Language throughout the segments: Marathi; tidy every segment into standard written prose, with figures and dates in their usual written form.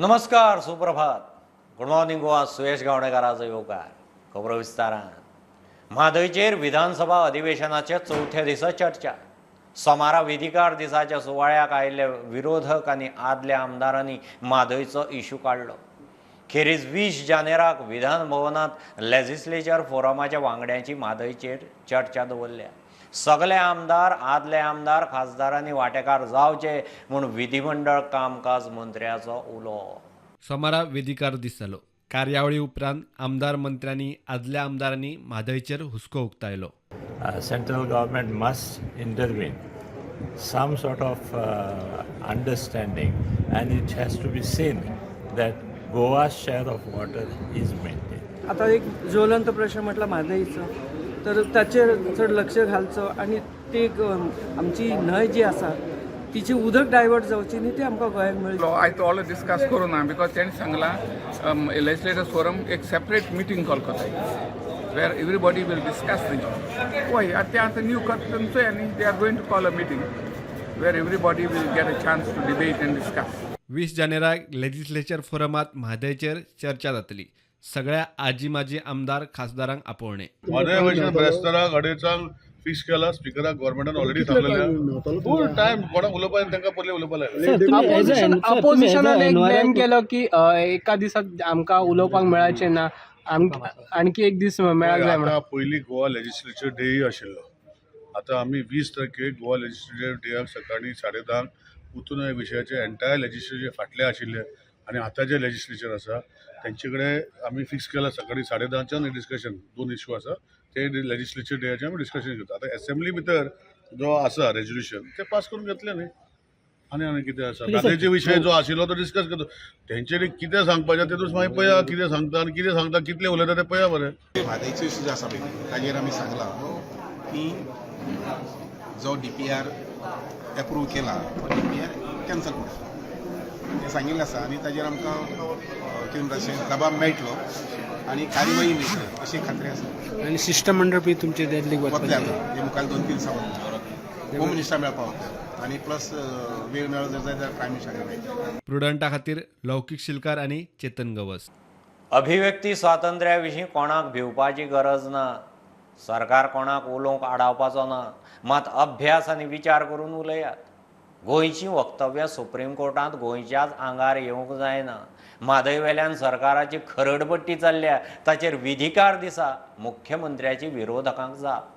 नमस्कार, सुप्रभात. Good morning Goa. सुयश गावडेकाराचो येवकार. खबरो विस्तारान. म्हादयचेर विधानसभा अधिवेशनाच्या चौथ्या दिसा चर्चा. सोमारा विधिकार दिसाच्या सुवाळ्याक आयिल्ले विरोधक आनी आदल्या आमदारांनी म्हादयचो इशू काडलो. खेरीज 20 जानेराक विधान भवनात लेजिस्लेचर फोरमाच्या वांगड्यांची म्हादयचेर चर्चा दवरल्या. सगळे आमदार, आदले आमदार, खासदारांनी वांटेकार जावचे म्हूण विधिमंडळ कामकाज मंत्र्याचो उलो. सोमारा विधिकार दीस जालो. कार्यावळी उपरांत आमदार मंत्र्यांनी आदल्या आमदारांनी म्हादयचेर हुस्को उक्तायलो. Central government must intervene, some sort of understanding, and it has to be seen that Goa's share of water is maintained. आता एक ज्वलंत प्रश्न म्हटलं म्हादईचं, तर ताचेर चड लक्ष घालचं आणि ती आमची न्हंय जी आसा तिची उदक डायवर्ट जावची न्ही ती आमकां गोंयाक मेळची. आयज तो ऑल डिस्कस करूं ना बिकॉज तेणें सांगलां लेजिस्लेटर फोरम एक सेपरेट मिटींग कॉल करता वेर एवरीबॉडी वील डिस्कस थिंग्स. वय ते आतां न्यू करता आनी they are going to call a meeting वेर everybody will get a chance to debate and discuss. 20 जानेराक लेजिस्लेचर फोरमात म्हादयचेर चर्चा जातली. सगळ्या आजी माजी आमदार खासदारांक आपोवणे. म्हादय भशेन ब्रेस्ताराक अडेचांक फिक्स केला. स्पिकराक गव्हर्मेंटान ऑलरेडी सांगलेलें फूल टायम कोणाक उलोवपाक तांकां पयलीं उलोवपाक लायलें. अपोजिशनान एक प्लॅन केलो की एका दिसाक आमकां उलोवपाक मेळचें ना, आणखी एक दीस मेळाक जाय म्हणून. पयलीं गोवा लेजिस्लेचर डे आशिल्लो. आतां आमी 20 तारखेक गोवा लेजिस्लेचर डेयाक सकाळीं 10:30 उठून ह्या विशयाचे एंटायर लेजिस्लेचर फाटले आशिल्ले आनी आतां जे लेजिस्लेचर आसा तेंचे कडेन आमी फिक्स केला सकाळीं 10:30च्यान डिस्कशन. 2 इश्यू आसा ते लेजिस्लेचर डेयाचें आमी डिस्कशन करता. आतां असेंब्ली भितर जो आसा रेजोल्युशन ते पास करून घेतले न्ही. आनी कितें आसा म्हादयचे विशय जो आशिल्लो तो डिस्कस करता. तेंच्यांनी कितें सांगपाचें तेतूंत मागीर पळया कितें सांगता आनी कितें सांगता कितले उलयता ते पळया बरें. म्हादयचो इशू जो आसा पळय ताजेर आमी सांगलां की जो DPR एप्रूव केला तो DPR कॅन्सल करता तें सांगिल्लें आसा आनी ताजेर आमकां केंद्राचेर दबाव मेळटलो आनी कार्यवाही मेळटली अशी खात्री आसा. आणि शिष्टमंडळ बी तुमचे दिल्लीक वतले आतां हे मुखार 2-3 दिसां वतले. होम मिनिस्टर मेळपाक वतले आनी प्लस वेळ मेळ्ळो जर जाल्यार प्रायम मिनिस्टराक मेळटलो. प्रुडंटा खातीर लौकीक शिलकार आनी चेतन गवस. अभिव्यक्ती स्वातंत्र्या विशीं कोणाक भिवपाची गरज ना. सरकार कोणाक उलोवंक आडावपाचो ना. मात अभ्यास आनी विचार करून उलयात. गोंयचीं वक्तव्यां सुप्रीम कोर्टांत गोंयच्याच आंगार येवंक जायना. म्हादय वेल्यान सरकाराची खरडपट्टी चल्ल्या ताचेर विधिकार दिसा मुख्यमंत्र्याची विरोधकांक जाप.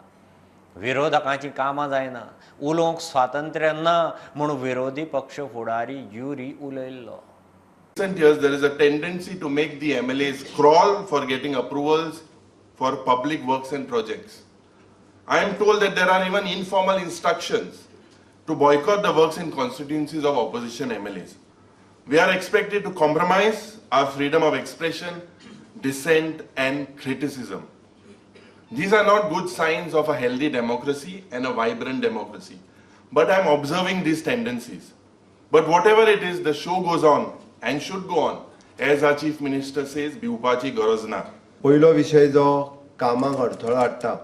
विरोधकांची कामां जायना. उलोवंक स्वातंत्र्य ना म्हूण विरोधी पक्ष फुडारी Yuri उलयल्लो. In recent years, there is a tendency to make the MLAs crawl for getting approvals for public works and projects. I am told that there are even informal instructions to boycott the works and constituencies of opposition MLAs. We are expected to compromise our freedom of expression, dissent and criticism. These are not good signs of a healthy democracy and a vibrant democracy. But I am observing these tendencies. But whatever it is, the show goes on and should go on. As our Chief Minister says, भिवपाची गरज ना. पयलो विशय जो कामाक अडथळो हाडटा.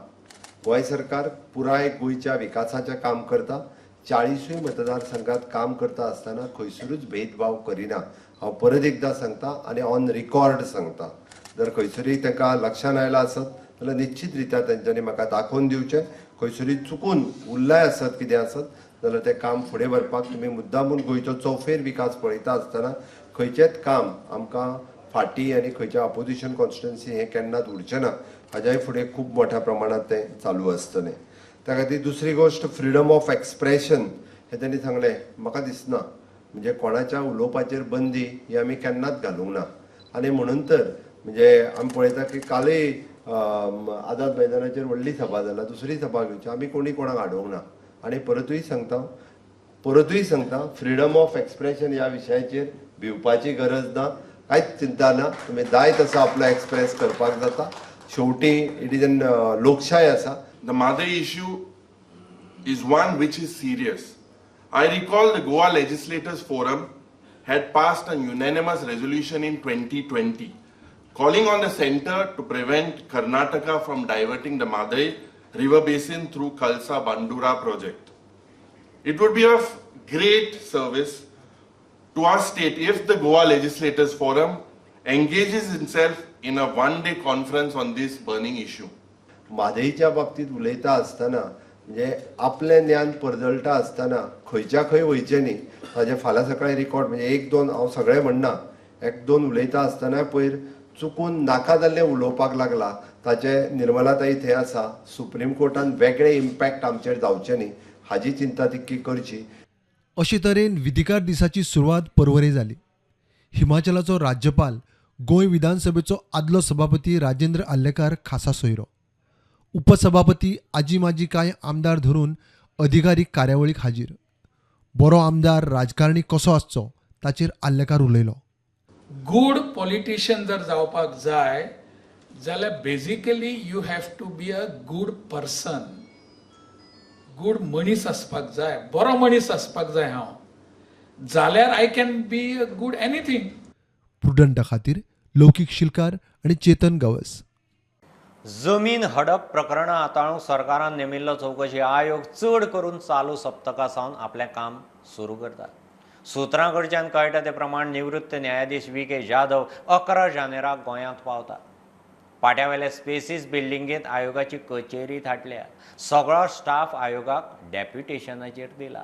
गोंय सरकार पुराय गोंयच्या विकासाचें काम करता. 40 मतदारसंघात काम करता आसतना खंयसरूच भेदभाव करिना. हांव परत एकदां सांगता आनी ऑन रिकॉर्ड सांगता. जर खंयसरूय तांकां लक्षांत आयला आसत जाल्यार निश्चित रित्या तेंच्यांनी म्हाका दाखोवन दिवचें. खंयसरूय चुकून उरलाय आसत कितें आसत जाल्यार तें काम फुडें व्हरपाक तुमी मुद्दामून गोंयचो चौफेर विकास पळयता आसतना खंयचेंच काम आमकां फाटी आनी खंयच्या अपोजिशन कॉन्स्टिट्युएन्सी हें केन्नाच उरचें ना. हाज्याय फुडें खूब मोठ्या प्रमाणांत तें चालू आसतलें. त्या खातीर दुसरी गोश्ट फ्रिडम ऑफ एक्सप्रेशन हें तेणी सांगलें. म्हाका दिसना म्हणजे कोणाच्या उलोवपाचेर बंदी ही आमी केन्नाच घालूंक ना. आनी म्हणून तर म्हणजे आमी पळयता की कालय आझाद मैदानाचेर व्हडली सभा जाल्या. दुसरी सभा घेवची आमी कोणी कोणाक आडोवंक ना. आनी परतूय सांगता फ्रिडम ऑफ एक्सप्रेशन ह्या विशयाचेर भिवपाची गरज ना. कांयच चिंता ना. तुमी जाय तसो आपलो एक्सप्रेस करपाक जाता. शेवटी इट इज एन लोकशाय आसा. The Madai issue is one which is serious. I recall the Goa Legislators Forum had passed a unanimous resolution in 2020 calling on the centre to prevent Karnataka from diverting the Madai river basin through Kalsa Bandura project. It would be of great service to our state if the Goa Legislators Forum engages itself in a one-day conference on this burning issue. म्हादईच्या बाबतीत उलयता आसतना म्हणजे आपलें ज्ञान परजळटा आसतना खंयच्या खंय वयचें न्ही ताजे फाल्यां सकाळीं रिकॉर्ड म्हणजे एक दोन हांव सगळें म्हणना एक दोन उलयता आसतना पयर चुकून नाका जाल्लें उलोवपाक लागला ताचे निर्मलाताई थंय आसा सुप्रीम कोर्टान वेगळे इम्पॅक्ट आमचेर जावचे न्ही हाजी चिंता तितकी करची. अशे तरेन विधिकार दिसाची सुरवात परवरे जाली. हिमाचलाचो राज्यपाल गोंय विधानसभेचो आदलो सभापती राजेंद्र आल्लेकार खासा सोयरो. उपसभापती आजी माजी कांय आमदार धरून अधिकारी कार्यावळीक हाजीर. बरो आमदार राजकारणी कसो आसचो ताचेर आल्लेकार उलयलो. गुड पॉलिटिशियन जर जावपाक जाय जाल्यार basically you have to be a good person. Good मनीस आसपाक जाय, बरो मनीस आसपाक जाय हांव, जाल्यार I can be a good anything. प्रुडंटा खातीर लौकीक शिलकार आनी चेतन गवस. जमीन हडप प्रकरणां हाताळूंक सरकारान नेमिल्लो चवकशी आयोग चड करून चालू सप्तका सावन आपलें काम सुरू करता. सुत्रां कडच्यान कळटा ते प्रमाण निवृत्त न्यायाधीश V.K. जाधव 11 जानेराक गोंयांत पावता. पाट्यावेले स्पेसीस बिल्डिंगेंत आयोगाची कचेरी थाटल्या. सगळो स्टाफ आयोगाक डेप्युटेशनाचेर दिला.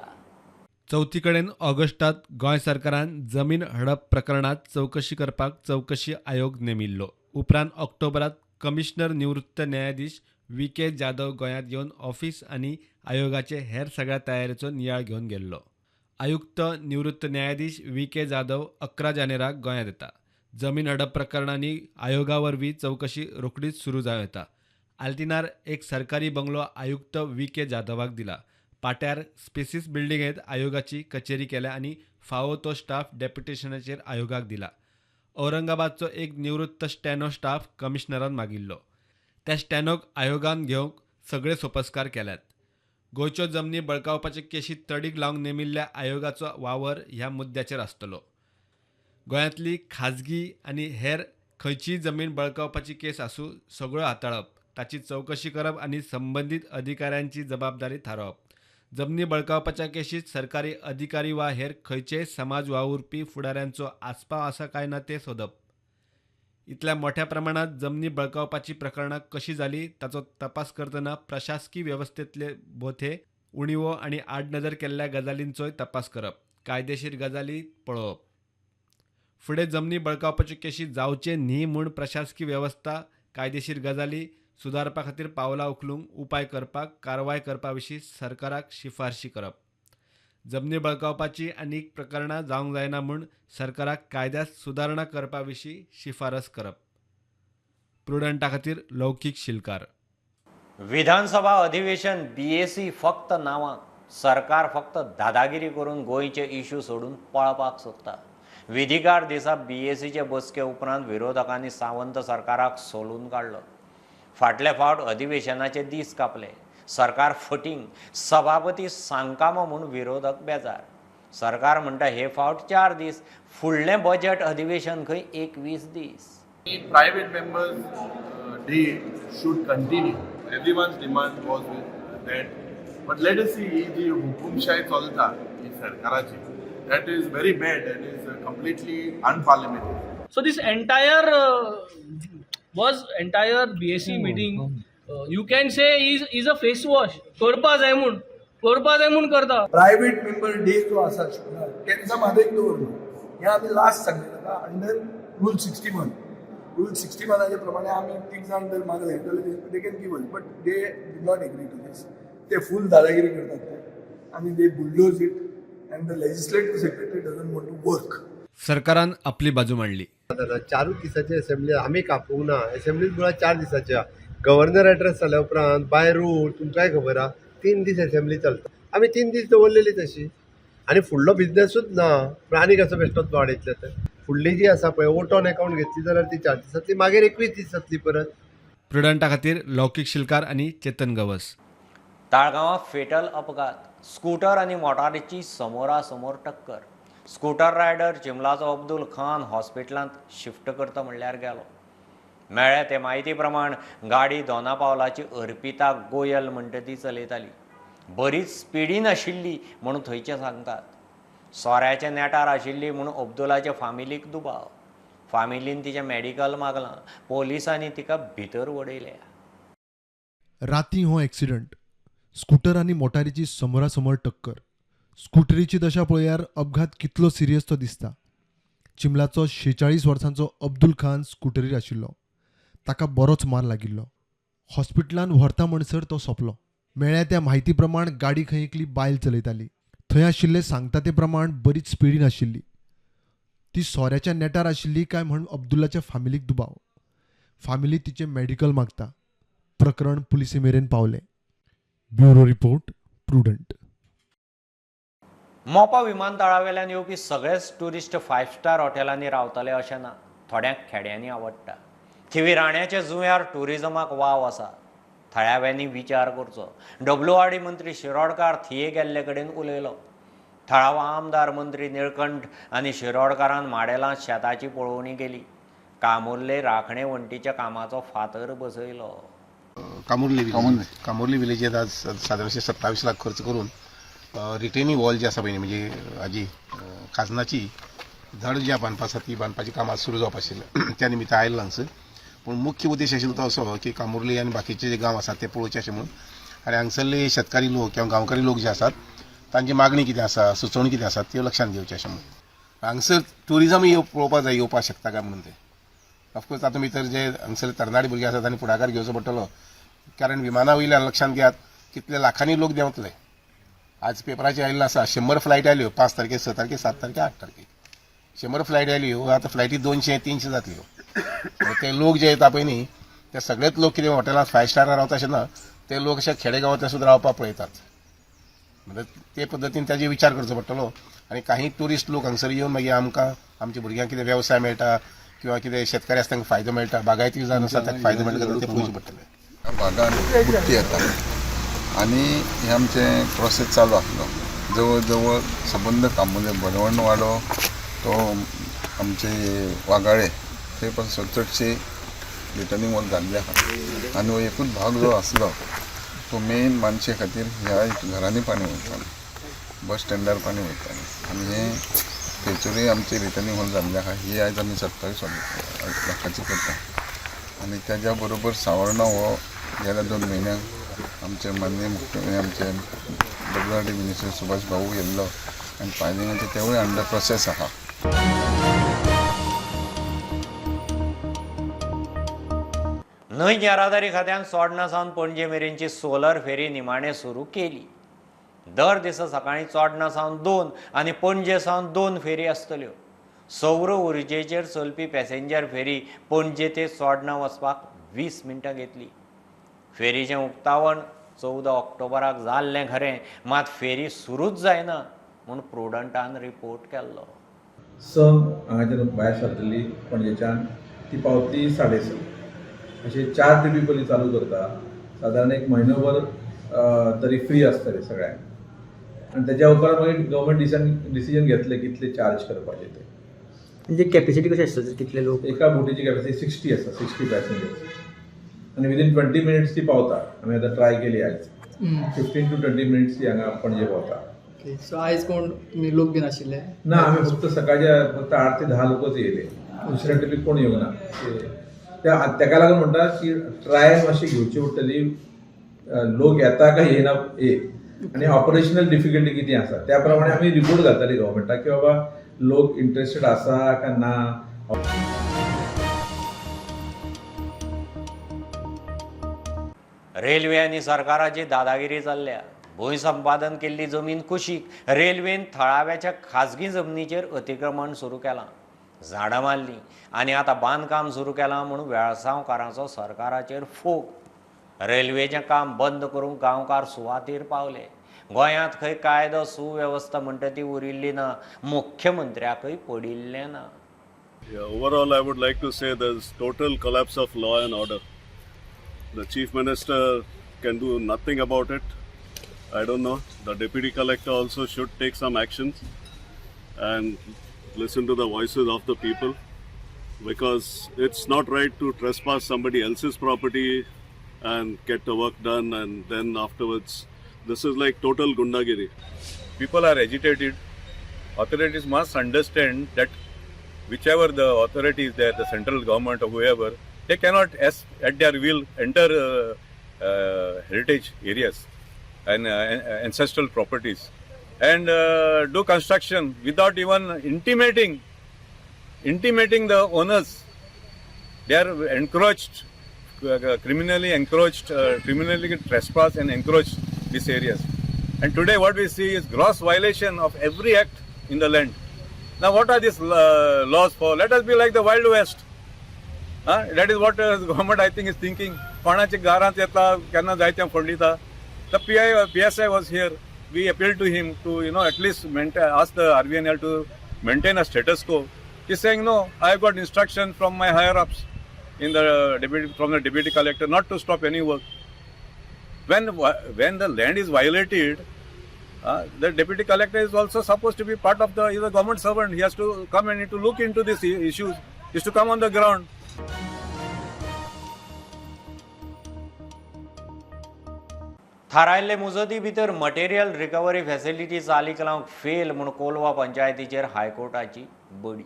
चवथी कडेन ऑगस्टात गोंय सरकारान जमीन हडप प्रकरणात चवकशी करपाक चवकशी आयोग नेमिल्लो. उपरांत ऑक्टोबरात कमिशनर निवृत्त न्यायाधीश V.K. जाधव गोंयांत येवन ऑफिस आनी आयोगाचे हेर सगळ्या तयारेचो नियाळ घेवन गेल्लो. आयुक्त निवृत्त न्यायाधीश V.K. जाधव 11 जानेराक गोंयांत येता. जमीन हडप प्रकरणांनी आयोगा वरवीं चवकशी रोखडीच सुरू जावं येता. आल्तिनार एक सरकारी बंगलो आयुक्त V.K. जाधवाक दिला. पाट्यार स्पेसीस बिल्डिंगेंत आयोगाची कचेरी केल्या आनी फावो तो स्टाफ डेप्युटेशनाचेर आयोगाक दिला. औरंगाबादचो एक निवृत्त स्टॅनो स्टाफ कमिशनरान मागिल्लो. त्या स्टॅनोक आयोगान घेवंक सगळे सोपस्कार केल्यात. गोंयच्यो जमनी बळकावपाचे केशी तडीक लावंक नेमिल्ल्या आयोगाचो वावर ह्या मुद्द्याचेर आसतलो. गोंयांतली खाजगी आनी हेर खंयचीय जमीन बळकावपाची केस आसूं सगळ्यो हाताळप, ताची चवकशी करप आनी संबंदीत अधिकाऱ्यांची जबाबदारी थारावप. जमनी बळकावपाच्या केशीत सरकारी अधिकारी वा हेर खंयचेय समाज वावुरपी फुडाऱ्यांचो आस्पाव आसा काय ना तें सोदप. इतल्या मोठ्या प्रमाणात जमनी बळकावपाची प्रकरणां कशी जाली ताचो तपास करतना प्रशासकी वेवस्थेंतले बोथे उणिवो आनी आडनदर केल्ल्या गजालींचोय तपास करप, कायदेशीर गजाली पळोवप. फुडें जमनी बळकावपाच्यो केशी जावचे न्ही म्हूण प्रशासकी वेवस्था कायदेशीर गजाली सुदारपा खातीर पावलां उखलूंक उपाय करपाक कारवाय करपा विशीं सरकाराक शिफारशी करप. जमनी बळकावपाची आनीक प्रकरणां जावंक जायना म्हूण सरकाराक कायद्यांत सुदारणा करपा विशीं शिफारस करप. प्रुडंटा खातीर लौकीक शिलकार. विधानसभा अधिवेशन BAC फक्त नांवाक. सरकार फक्त दादागिरी करून गोंयचे इश्यू सोडून पळपाक सोदता. विधिकार दिसा BACचे बसके उपरांत विरोधकांनी सावंत सरकाराक सोलून काडलो. फाटले फावट अधिवेशनाचे दीस कापले. सरकार फटींग, सभापती सांगकामो म्हूण विरोधक बेजार. सरकार म्हणटा हे फावट 4 दीस, फुडलें बजेट अधिवेशन खंय 21 दीस. Private members' day should continue. Everyone's demand was that. But let us see, the hukumshai chalta in sarkarachi, that is very bad. That is completely unparliamentary. So this entire BAC meeting, you can say is a face wash. करपा जाय म्हूण करता. प्रायव्हेट मेंबर डे जो आसा त्यांचा मादेक दवरलो. हे आमी लास्ट सांगलें अंडर रूल 61. रूल 61 प्रमाणे आमी 3 जाण जर मागले जाल्यार they can give us, but they did not agree to this. ते फूल दादागिरी करतात ते आनी they bulldoze it and the legislative secretary doesn't want to work. सरकारान आपली बाजू मांडली. 4 दिसाची असेंब्ली आमी कापूंक ना. असेंब्ली मुळात 4 दिसाच्या. गव्हर्नर एड्रेस जाल्या उपरांत बाय रूल तुमकांय खबर आहा 3 दीस असेंब्ली चलता. आमी 3 दीस दवरलेली तशी आनी फुडलो बिझनेसूच ना. आनी कसो बेश्टोच वाडयतले तर फुडली जी आसा पळय वोट ऑन अकाउंट घेतली जाल्यार ती 4 दिसांतली मागीर 21 दीस जातली परत. प्रुडंटा खातीर लौकीक शिलकार आनी चेतन गवस. ताळगांवां फेटल अपघात. स्कूटर आनी मोटारीची समोरासमोर टक्कर. स्कूटर रायडर चिमलाचो अब्दुल खान हॉस्पिटलांत शिफ्ट करता म्हणल्यार गेलो. मेळ्ळे ते म्हायती प्रमाण गाडी दोना पावलाची अर्पिता गोयल म्हणटा ती चलयताली. बरीच स्पिडीन आशिल्ली म्हणून थंयचे सांगतात. सोऱ्याच्या नेटार आशिल्ली म्हणून अब्दुलाच्या फामिलीक दुबाव. फामिलीन तिचें मेडिकल मागलां. पोलिसांनी तिका भितर वडयल्या. राती हो ॲक्सिडंट. स्कूटर आनी मोटारीची समोरासमोर टक्कर. स्कूटरीची दशा पळयार अपघात कितलो सिरियस तो दिसता. चिंबलाचो 46 वर्सांचो अब्दुल खान स्कूटरीर आशिल्लो. ताका बरोच मार लागिल्लो. हॉस्पिटलांत व्हरता म्हणसर तो सोंपलो. मेळ्ळ्या त्या म्हायती प्रमाण गाडी खंय एकली बायल चलयताली. थंय आशिल्ले सांगता ते प्रमाण बरीच स्पिडीन आशिल्ली. ती सोऱ्याच्या नेटार आशिल्ली काय म्हण अब्दुल्लाच्या फामिलीक दुबाव. फामिली तिचें मेडिकल मागता. प्रकरण पुलिसे मेरेन पावले. Bureau report prudent. मोपा विमानतळावेल्यान येवपी सगळेच ट्युरिस्ट 5 स्टार हॉटेलांनी रावतले अशें ना. थोड्यांक खेड्यांनी आवडटा. थिवी राण्याच्या जुंव्यार ट्युरिजमाक वाव आसा. थळाव्यांनी विचार करचो. WRD मंत्री शिरोडकार थिये गेल्ले कडेन उलयलो. थळावो आमदार मंत्री निळकंठ आनी शिरोडकारान माडेलां शेताची पळोवणी केली. कामुर्ले राखणे वण्टीच्या कामाचो फातर बसयलो. कामुर्ली विलेजात आज साधारणशे 27 लाख खर्च करून रिटेनिंग वॉल जी आसा पळय म्हणजे हाजी खाजनाची धड जी बांदपा आसा ती बांदपाची कामां सुरू जावपाक आशिल्लें. त्या निमित्त आयल्लो हांगसर. पूण मुख्य उद्देश आशिल्लो तो असो की कामुर्ली आनी बाकीचे जे गांव आसात ते पळोवचे अशें म्हणून. आनी हांगसरले शेतकारी लोक किंवा गांवकारी लोक जे आसात तांची मागणी कितें आसा, सुचोवणी कितें आसात त्यो लक्षांत घेवचे अशें म्हणून. हांगसर ट्युरिजम पळोवपाक जाय, येवपाक शकता काय म्हणून ते. ऑफकोर्स तातूंत भितर जे हांगसर तरणाटे भुरगे आसात तांणी फुडाकार घेवचो पडटलो. कारण विमाना वयल्यान लक्षांत घेयात कितले लाखांनी लोक देंवतले. आज पेपराचेर आयिल्लो आसा 100 फ्लायट आयल्यो 5 तारखेक 6 तारखेक 7 तारखेक 8 तारखेक 100 फ्लायट आयल्यो. आतां फ्लायटी 200-300 जातल्यो. ते लोक जे येता पळय न्ही ते सगळेच लोक कितें हॉटेलांत 5 स्टारार रावता अशें ना. ते लोक अशे खेडेगांवांतले सुद्दां रावपाक पळयतात. म्हणजे ते पद्दतीन ताजेर विचार करचो पडटलो. आनी काही ट्युरिस्ट लोक हांगसर येवन मागीर आमकां आमच्या भुरग्यांक कितें वेवसाय मेळटा किंवा कितें शेतकारी आसा तांकां फायदो मेळटा, बागायती जावन आसा ताका फायदो मेळटा ते पळोवचें पडटलें. भागान बुट्टी येता आनी हे आमचे प्रोसेस चालू आसलो. जवळ जवळ सबंद कामुर्ले बरवणवाडो तो आमचे वागाळे थंय पासून चडशे रिटर्निंग वॉल जाल्ले आसा. आनी हो एकूच भाग जो आसलो तो मेन मानशे खातीर ह्या घरांनी पाणी वयतालें, बस स्टँडार पाणी वयतालें. आनी हे थंयसरूय आमचे रिटर्निंग वॉल जाल्ले आसा. ही आयज आमी 27 लाखाची करता. आनी त्याच्या बरोबर सावरणा हो गेल्या 2 म्हयन्यांक आमचे माननीय मुख्यमंत्री आमचे WRD मिनिस्टर सुभाष भाऊ येल्लो आनी फायलिंगाचे तेवूय अंडर प्रोसेस आहा. न्हंय येरादारी खात्यान चोडणा सावन पणजे मेरेनची सोलर फेरी निमाणे सुरू केली. दर दिसा सकाळीं चोडणा सावन 2 आनी पणजे सावन 2 फेरी आसतल्यो. सौर उर्जेचेर चलपी पॅसेंजर फेरी पणजे ते चोडणा वचपाक 20 मिनटां घेतली. फेरीचें उक्तावण 14 ऑक्टोबराक जाल्लें खरें, मात फेरी सुरूच जायना म्हूण प्रुडंटान रिपोर्ट केल्लो. हांगाच्यान भायर सरतली पणजेच्यान ती पावतली 6:30 अशे 4 ट्रिपी पयलीं चालू करता. सादारण एक म्हयनोभर तरी फ्री आसतलें सगळ्यांक. आनी तेज्या उपरांत मागीर गव्हर्मेंट डिसिजन घेतलें कितले चार्ज करपाचे ते. म्हणजे कॅपॅसिटी कशी आसता, कितले लोक? एका बोटीची कॅपॅसिटी 60 आसा, 60 पॅसेंजर्स. आनी विदीन 20 मिनिट्स ती पावता. आमी आतां ट्राय केली आयज 15 to 20 मिनिट्स ती हांगा पणजे पावता. सो आयज कोण तुमी लोक बीन आशिल्ले? ना, आमी फक्त सकाळचे फक्त 8 ते 10 लोकच येयले. दुसऱ्या ट्रिपीक कोण येवंक ना. तेका लागून म्हणटा की ट्रायल मातशी घेवची पडटली. लोक येता काय येना आनी ऑपरेशनल डिफिकल्टी कितें आसा त्या प्रमाणे आमी रिपोर्ट घालतले गव्हर्मेंटाक की बाबा लोक इंटरेस्टेड आसा काय ना. रेल्वे आनी सरकाराची दादागिरी चल्ल्या. भूंय संपादन केल्ली जमीन कुशीक. रेल्वेन थळाव्याच्या खाजगी जमनीचेर अतिक्रमण सुरू केलां, झाडां मारलीं आनी आतां बांदकाम सुरू केलां म्हूण वेळसांवकारांचो सरकाराचेर फोग. रेल्वेचें काम बंद करूंक गांवकार सुवातेर पावले. गोंयांत खंय कायदो सुवेवस्था म्हणटा ती उरिल्ली ना. मुख्यमंत्र्याकय पडिल्लें ना. Overall, I would like to say there's total collapse of law and order. The Chief Minister can do nothing about it. I don't know. The Deputy Collector also should take some actions and listen to the voices of the people, because it's not right to trespass somebody else's property and get the work done and then afterwards. This is like total gundagiri. People are agitated authorities must understand that whichever the authority is there, the central government or whoever, they cannot at their will enter heritage areas and ancestral properties and do construction without even intimating the owners. They are encroached, criminally trespass and encroached these areas. And today what we see is gross violation of every act in the land. Now what are these laws for? Let us be like the Wild West. That is what the government, I think, is thinking. कोणाचे घरांत येता केन्ना जाय तें फोडलिता. The PSI was here. We appealed to him to, at least ask the RVNL to maintain a status quo. He's saying, no, I have got instruction from my higher-ups from the deputy collector not to stop any work. When the land is violated, the deputy collector is also supposed to be part of he's a government servant. He has to come and to look into these issues. He has to come on the ground. थारायल्ले मुजती भितर मटेरियल रिकवरी फॅसिलिटी चालीक लावंक फेल म्हूण कोलवा पंचायतीचेर हायकोर्टाची बडी.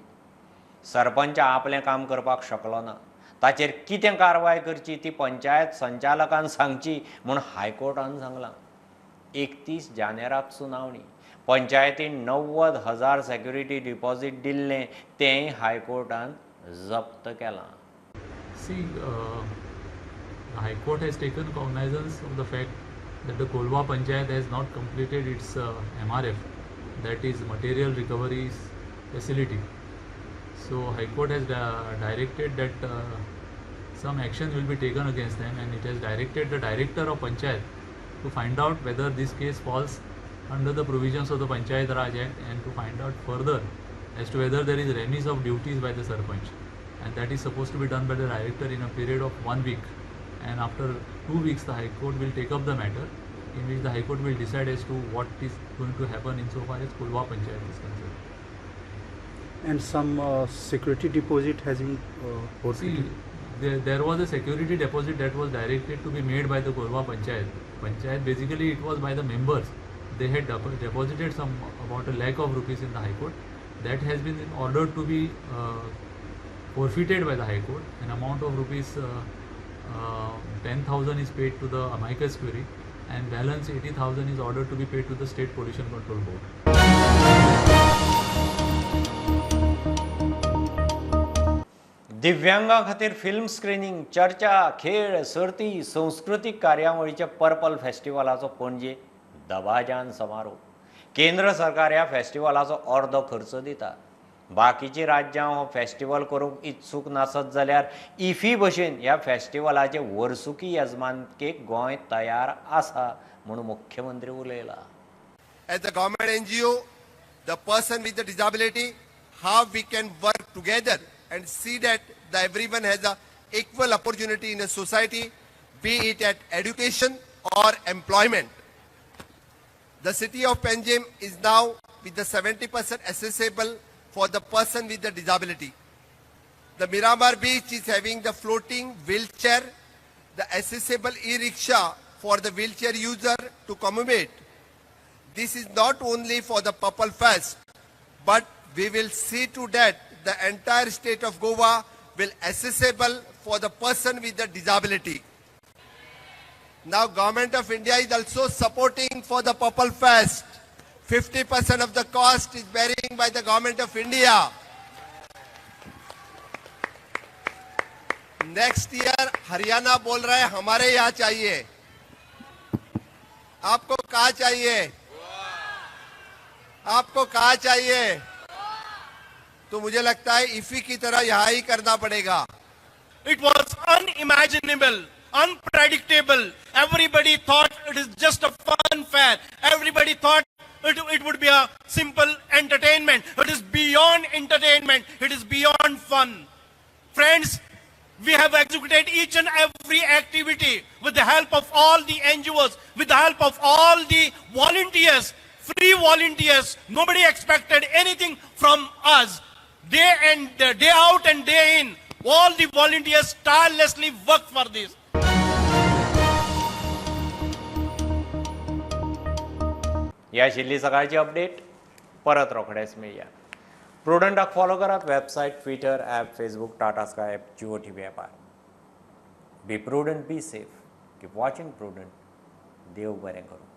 सरपंच आपलें काम करपाक शकलो ना, ताचेर कितें कारवाय करची ती पंचायत संचालकान सांगची म्हूण हायकोर्टान सांगलां. 31 जानेराक सुनावणी. पंचायतीन 90,000 सेक्युरिटी डिपॉझिट दिल्लें तेंय हायकोर्टान जप्त केलां. See, High Court has taken cognizance of the fact that the Kolwa Panchayat has not completed its MRF, that is Material Recovery Facility. So High Court has directed that some action will be taken against them, and it has directed the Director of Panchayat to find out whether this case falls under the provisions of the Panchayat Raj Act and to find out further as to whether there is remiss of duties by the Sarpanch, and that is supposed to be done by the Director in a period of 1 week. And after 2 weeks the High Court will take up the matter, in which the High Court will decide as to what is going to happen insofar as Kolwa Panchayat is concerned. And some security deposit has been forfeited. There was a security deposit that was directed to be made by the Kolwa Panchayat. Basically it was by the members. They had deposited about a lakh of rupees in the High Court. That has been ordered to be forfeited by the High Court. An amount of rupees 10,000 is paid to the amicus query, and balance 80,000 is ordered to be paid to the State Pollution Control Board. दिव्यांगां खातीर फिल्म स्क्रीनिंग, चर्चा, खेळ, सर्ती, सांस्कृतीक कार्यावळीचे पर्पल फेस्टिवलाचो पणजे दबाजान समारोप. केंद्र सरकार ह्या फेस्टिवलाचो अर्दो खर्च दिता. बाकीची राज्यां हो फेस्टिवल करूंक इत्सूक नासत जाल्यार इफी भशेन ह्या फेस्टिवलाचे वर्सुकी येजमानकेक गोंय तयार आसा म्हणून मुख्यमंत्री उलयला. As the government NGO, the person with the disability, how we can work together and see that everyone has a equal opportunity in a society, be it at education or employment. The city of Panjim is now with the 70% accessible for the person with the disability. The Miramar Beach is having the floating wheelchair, the accessible e-rickshaw for the wheelchair user to commute. This is not only for the Purple Fest, but we will see to that the entire state of Goa will accessible for the person with the disability. Now Government of India is also supporting for the Purple Fest. 50% of the cost is bearing by the Government of India. Next year Haryana बोल रहा है हमारे यहाँ चाहिए. आपको कहाँ चाहिए? आपको कहाँ चाहिए? तो मुझे लगता है इफी की तरह यहाँ ही करना पड़ेगा. It was unimaginable, unpredictable. Everybody thought it is just a fun fair. Everybody thought it would be a simple entertainment. It is beyond entertainment. It is beyond fun. Friends, we have executed each and every activity with the help of all the NGOs, with the help of all the volunteers, free volunteers. Nobody expected anything from us. Day out and day in, all the volunteers tirelessly work for this. ही आशिल्ली सकाळची अपडेट. परत रोखडेच मेळया. प्रुडंटाक फॉलो करात website, Twitter, app, Facebook, Tata Sky app, Jio TV ॲपार. Be Prudent, be safe, keep watching Prudent. देव बरें करूं.